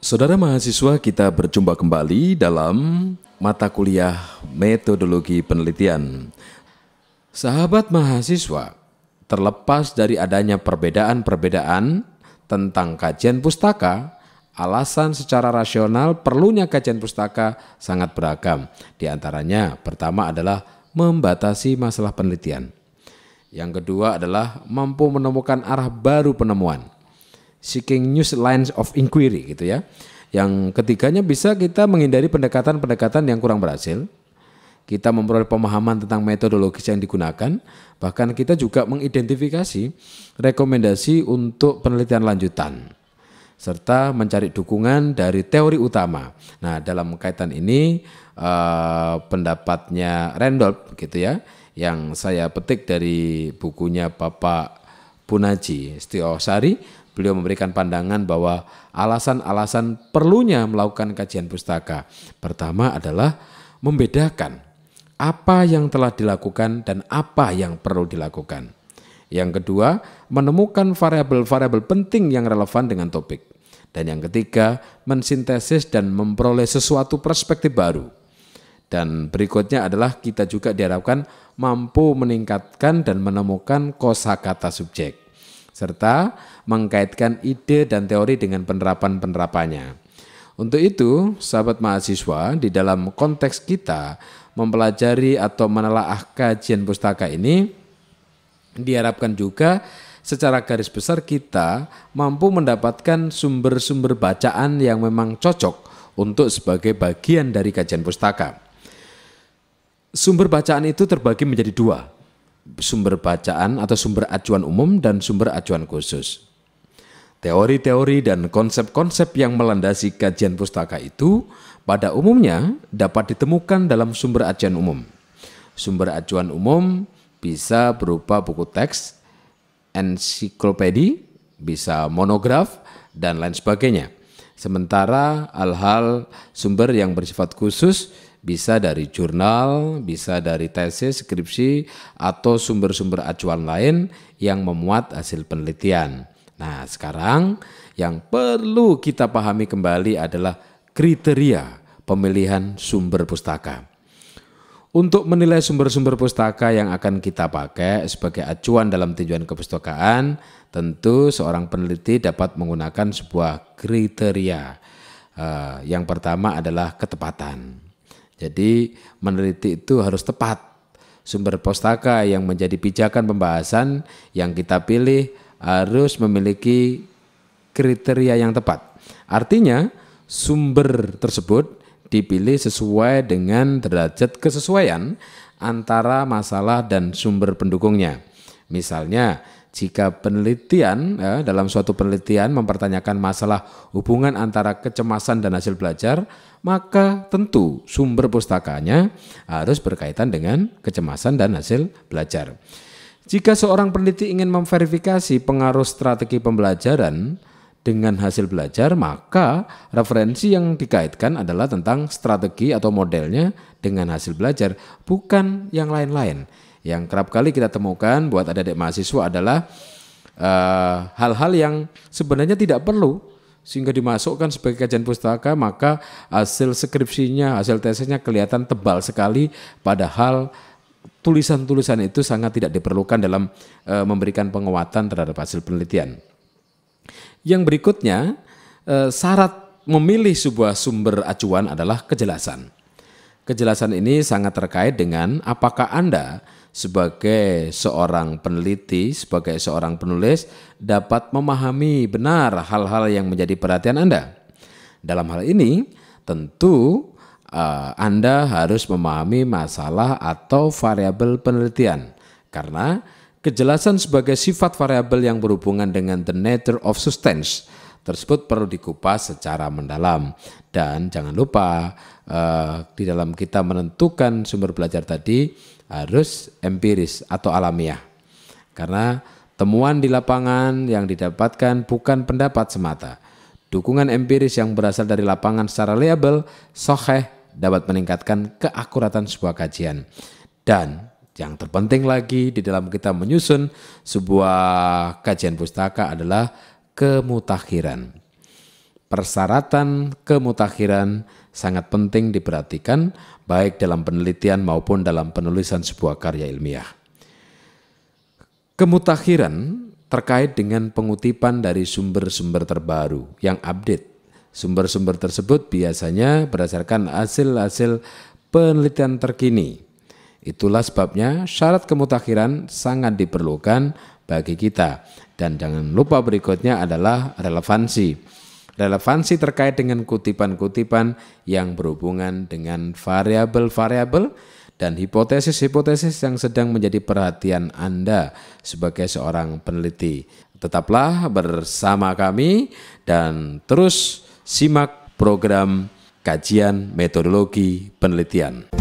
Saudara mahasiswa, kita berjumpa kembali dalam mata kuliah metodologi penelitian. Sahabat mahasiswa, terlepas dari adanya perbedaan-perbedaan tentang kajian pustaka, alasan secara rasional perlunya kajian pustaka sangat beragam. Di antaranya, pertama adalah membatasi masalah penelitian. Yang kedua adalah mampu menemukan arah baru penemuan. Seeking new lines of inquiry gitu ya. Yang ketiganya bisa kita menghindari pendekatan-pendekatan yang kurang berhasil. Kita memperoleh pemahaman tentang metodologis yang digunakan, bahkan kita juga mengidentifikasi rekomendasi untuk penelitian lanjutan serta mencari dukungan dari teori utama. Nah, dalam kaitan ini pendapatnya Randolph gitu ya, yang saya petik dari bukunya Bapak Punaji Setiosari. Beliau memberikan pandangan bahwa alasan-alasan perlunya melakukan kajian pustaka. Pertama adalah membedakan apa yang telah dilakukan dan apa yang perlu dilakukan. Yang kedua, menemukan variabel-variabel penting yang relevan dengan topik. Dan yang ketiga, mensintesis dan memperoleh sesuatu perspektif baru. Dan berikutnya adalah kita juga diharapkan mampu meningkatkan dan menemukan kosakata subjek, serta mengkaitkan ide dan teori dengan penerapan-penerapannya. Untuk itu, sahabat mahasiswa, di dalam konteks kita mempelajari atau menelaah kajian pustaka ini, diharapkan juga secara garis besar kita mampu mendapatkan sumber-sumber bacaan yang memang cocok untuk sebagai bagian dari kajian pustaka. Sumber bacaan itu terbagi menjadi dua, sumber bacaan atau sumber acuan umum dan sumber acuan khusus. Teori-teori dan konsep-konsep yang melandasi kajian pustaka itu pada umumnya dapat ditemukan dalam sumber acuan umum. Sumber acuan umum bisa berupa buku teks, ensiklopedi, bisa monograf, dan lain sebagainya. Sementara hal-hal sumber yang bersifat khusus bisa dari jurnal, bisa dari tesis, skripsi, atau sumber-sumber acuan lain yang memuat hasil penelitian. Nah, sekarang yang perlu kita pahami kembali adalah kriteria pemilihan sumber pustaka. Untuk menilai sumber-sumber pustaka yang akan kita pakai sebagai acuan dalam tinjauan kepustakaan, tentu seorang peneliti dapat menggunakan sebuah kriteria. Yang pertama adalah ketepatan. Jadi meneliti itu harus tepat. Sumber pustaka yang menjadi pijakan pembahasan yang kita pilih harus memiliki kriteria yang tepat. Artinya sumber tersebut dipilih sesuai dengan derajat kesesuaian antara masalah dan sumber pendukungnya. Misalnya, jika penelitian dalam suatu penelitian mempertanyakan masalah hubungan antara kecemasan dan hasil belajar, maka tentu sumber pustakanya harus berkaitan dengan kecemasan dan hasil belajar. Jika seorang peneliti ingin memverifikasi pengaruh strategi pembelajaran dengan hasil belajar, maka referensi yang dikaitkan adalah tentang strategi atau modelnya dengan hasil belajar, bukan yang lain-lain. Yang kerap kali kita temukan buat adik-adik mahasiswa adalah hal-hal yang sebenarnya tidak perlu sehingga dimasukkan sebagai kajian pustaka, maka hasil skripsinya, hasil tesisnya kelihatan tebal sekali, padahal tulisan-tulisan itu sangat tidak diperlukan dalam memberikan penguatan terhadap hasil penelitian. Yang berikutnya, syarat memilih sebuah sumber acuan adalah kejelasan. Kejelasan ini sangat terkait dengan apakah Anda sebagai seorang peneliti, sebagai seorang penulis dapat memahami benar hal-hal yang menjadi perhatian Anda. Dalam hal ini, tentu Anda harus memahami masalah atau variabel penelitian, karena kejelasan sebagai sifat variabel yang berhubungan dengan the nature of substance tersebut perlu dikupas secara mendalam. Dan jangan lupa di dalam kita menentukan sumber belajar tadi harus empiris atau alamiah, karena temuan di lapangan yang didapatkan bukan pendapat semata. Dukungan empiris yang berasal dari lapangan secara reliable, sahih, dapat meningkatkan keakuratan sebuah kajian. Dan yang terpenting lagi di dalam kita menyusun sebuah kajian pustaka adalah kemutakhiran. persyaratan kemutakhiran sangat penting diperhatikan baik dalam penelitian maupun dalam penulisan sebuah karya ilmiah. Kemutakhiran terkait dengan pengutipan dari sumber-sumber terbaru yang update. Sumber-sumber tersebut biasanya berdasarkan hasil-hasil penelitian terkini. Itulah sebabnya syarat kemutakhiran sangat diperlukan bagi kita. Dan jangan lupa berikutnya adalah relevansi. Relevansi terkait dengan kutipan-kutipan yang berhubungan dengan variabel-variabel dan hipotesis-hipotesis yang sedang menjadi perhatian Anda sebagai seorang peneliti. Tetaplah bersama kami dan terus simak program kajian metodologi penelitian.